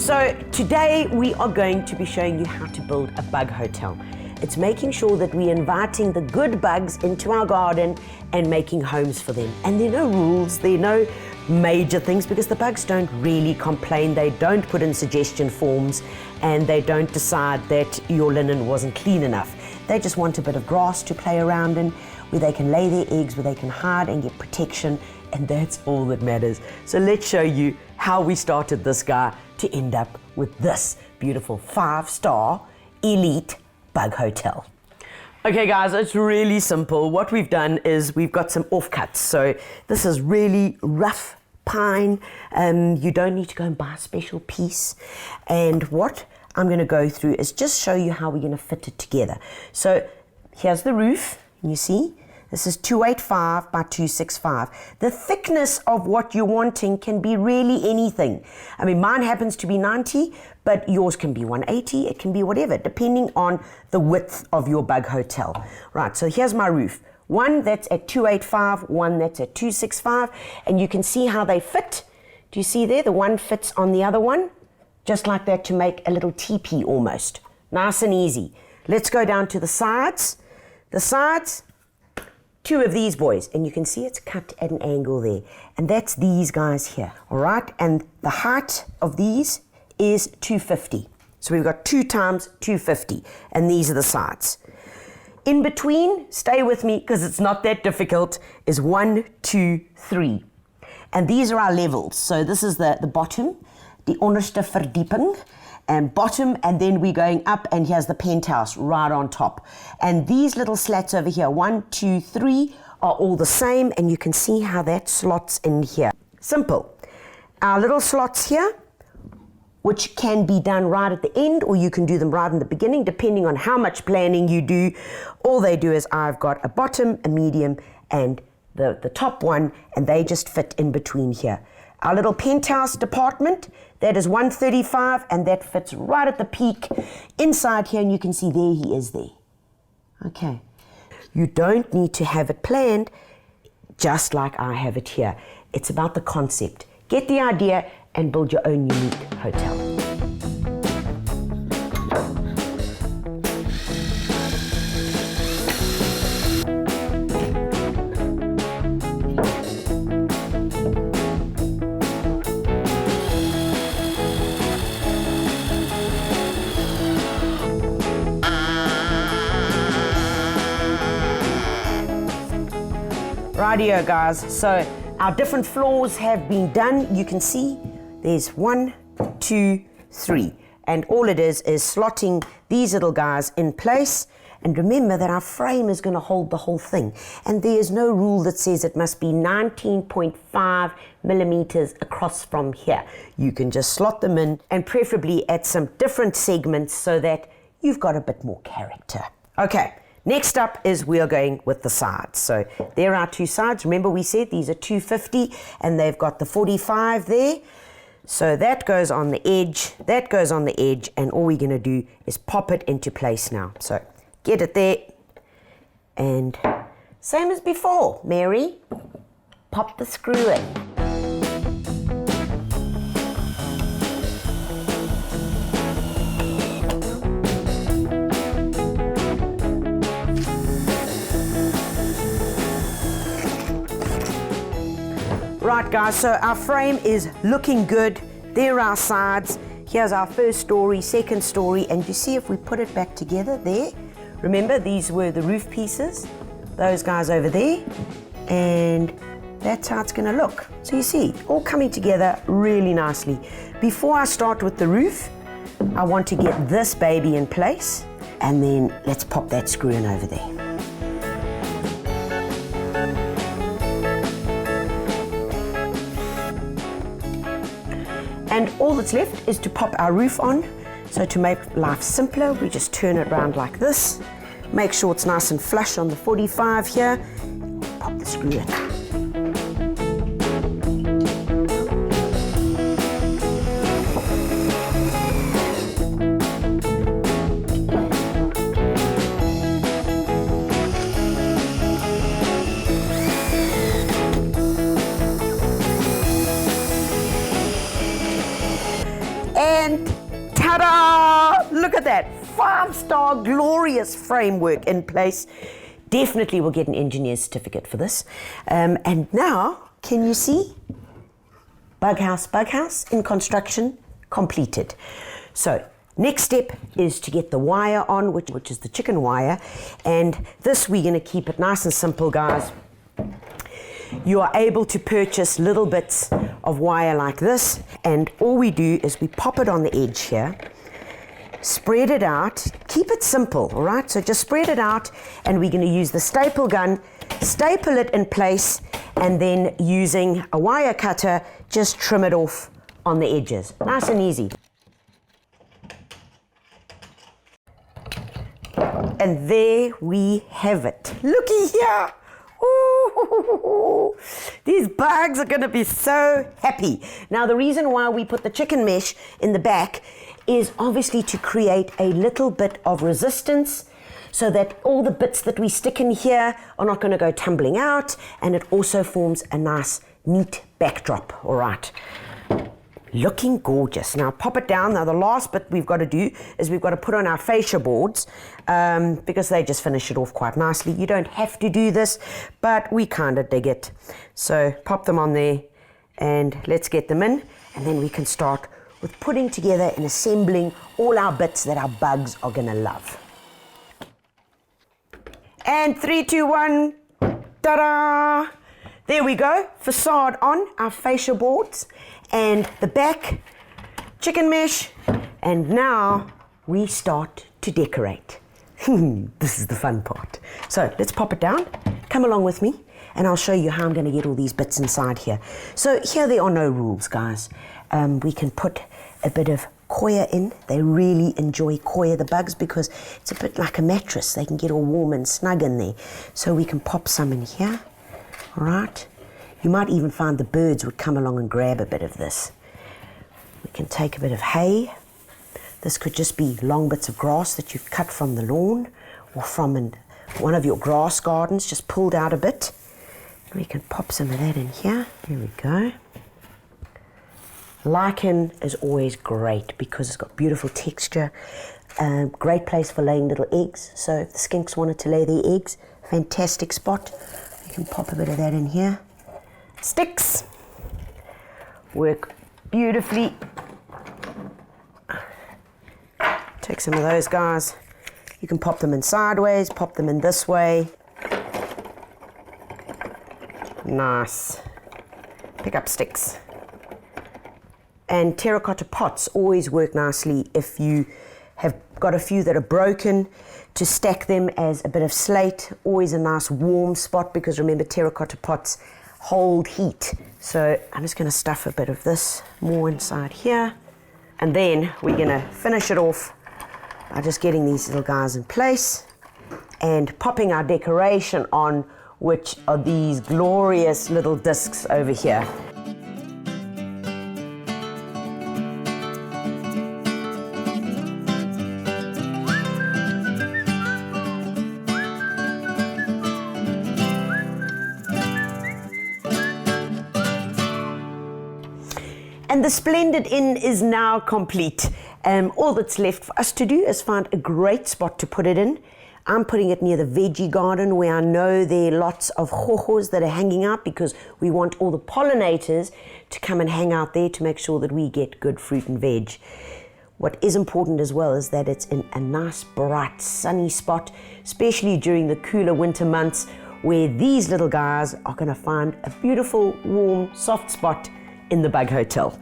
So today we are going to be showing you how to build a bug hotel. It's making sure that we're inviting the good bugs into our garden and making homes for them. And there are no rules, there are no major things because the bugs don't really complain, they don't put in suggestion forms, and they don't decide that your linen wasn't clean enough. They just want a bit of grass to play around in, where they can lay their eggs, where they can hide and get protection, and that's all that matters. So let's show you how we started this guy to end up with this beautiful 5-star elite bug hotel. Okay guys, it's really simple. What we've done is we've got some offcuts. So this is really rough pine. You don't need to go and buy a special piece. And what I'm going to go through is just show you how we're going to fit it together. So here's the roof, you see? This is 285 by 265. The thickness of what you're wanting can be really anything. I mean, mine happens to be 90, but yours can be 180, it can be whatever, depending on the width of your bug hotel. Right, so here's my roof. One that's at 285, one that's at 265, and you can see how they fit. Do you see there? The one fits on the other one, just like that, to make a little teepee almost. Nice and easy. Let's go down to the sides. The sides, 2 of these boys, and you can see it's cut at an angle there, and that's these guys here, all right? And the height of these is 250. So we've got 2 times 250, and these are the sides. In between, stay with me because it's not that difficult, is 1, 2, 3. And these are our levels. So this is the bottom, the onderste verdieping, and bottom, and then we're going up, and here's the penthouse right on top. And these little slats over here, 1, 2, 3, are all the same, and you can see how that slots in here. Simple. Our little slots here, which can be done right at the end, or you can do them right in the beginning, depending on how much planning you do. All they do is I've got a bottom, a medium, and the top one, and they just fit in between here. Our little penthouse department, that is 135, and that fits right at the peak inside here, and you can see there he is there. Okay. You don't need to have it planned just like I have it here. It's about the concept. Get the idea and build your own unique hotel. Rightio guys, so our different floors have been done. You can see there's 1, 2, 3, and all it is slotting these little guys in place. And remember that our frame is going to hold the whole thing, and there is no rule that says it must be 19.5 millimeters across from here. You can just slot them in, and preferably at some different segments so that you've got a bit more character. Okay. Next up is we are going with the sides. So there are 2 sides. Remember we said these are 250 and they've got the 45 there. So that goes on the edge, that goes on the edge, and all we're going to do is pop it into place now. So get it there, and same as before, Mary, pop the screw in. Right guys, so our frame is looking good. There are our sides. Here's our first story, second story, and you see if we put it back together there. Remember, these were the roof pieces, those guys over there, and that's how it's going to look. So you see, all coming together really nicely. Before I start with the roof, I want to get this baby in place, and then let's pop that screw in over there. And all that's left is to pop our roof on. So to make life simpler, we just turn it around like this. Make sure it's nice and flush on the 45 here. Pop the screw in. Ta-da! Look at that, 5-star glorious framework in place. Definitely will get an engineer's certificate for this. And now, can you see? Bug house in construction, completed. So, next step is to get the wire on, which is the chicken wire. And this, we're gonna keep it nice and simple, guys. You are able to purchase little bits of wire like this, and all we do is we pop it on the edge here, spread it out, keep it simple, all right? So just spread it out, and we're gonna use the staple gun, staple it in place, and then using a wire cutter, just trim it off on the edges. Nice and easy. And there we have it. Looky here. Ooh, these bugs are going to be so happy. Now, the reason why we put the chicken mesh in the back is obviously to create a little bit of resistance so that all the bits that we stick in here are not going to go tumbling out, and it also forms a nice, neat backdrop. All right. Looking gorgeous. Now pop it down. Now the last bit we've got to do is we've got to put on our fascia boards because they just finish it off quite nicely. You don't have to do this, but we kind of dig it. So pop them on there and let's get them in, and then we can start with putting together and assembling all our bits that our bugs are going to love. And 3, 2, 1, ta-da! There we go, facade on, our fascia boards, and the back, chicken mesh, and now we start to decorate. This is the fun part. So let's pop it down, come along with me, and I'll show you how I'm going to get all these bits inside here. So here there are no rules, guys. We can put a bit of coir in. They really enjoy coir, the bugs, because it's a bit like a mattress. They can get all warm and snug in there. So we can pop some in here. All right, you might even find the birds would come along and grab a bit of this. We can take a bit of hay. This could just be long bits of grass that you've cut from the lawn or from one of your grass gardens, just pulled out a bit. And we can pop some of that in here. There we go. Lichen is always great because it's got beautiful texture. Great place for laying little eggs. So if the skinks wanted to lay their eggs, fantastic spot. You can pop a bit of that in here. Sticks work beautifully. Take some of those guys. You can pop them in sideways, pop them in this way. Nice. Pick up sticks. And terracotta pots always work nicely if you have got a few that are broken, to stack them as a bit of slate. Always a nice warm spot, because remember, terracotta pots hold heat. So I'm just going to stuff a bit of this more inside here, and then we're going to finish it off by just getting these little guys in place and popping our decoration on, which are these glorious little discs over here. And the splendid inn is now complete. All that's left for us to do is find a great spot to put it in. I'm putting it near the veggie garden, where I know there are lots of hohos that are hanging out, because we want all the pollinators to come and hang out there to make sure that we get good fruit and veg. What is important as well is that it's in a nice, bright, sunny spot, especially during the cooler winter months, where these little guys are going to find a beautiful, warm, soft spot in the Bug Hotel.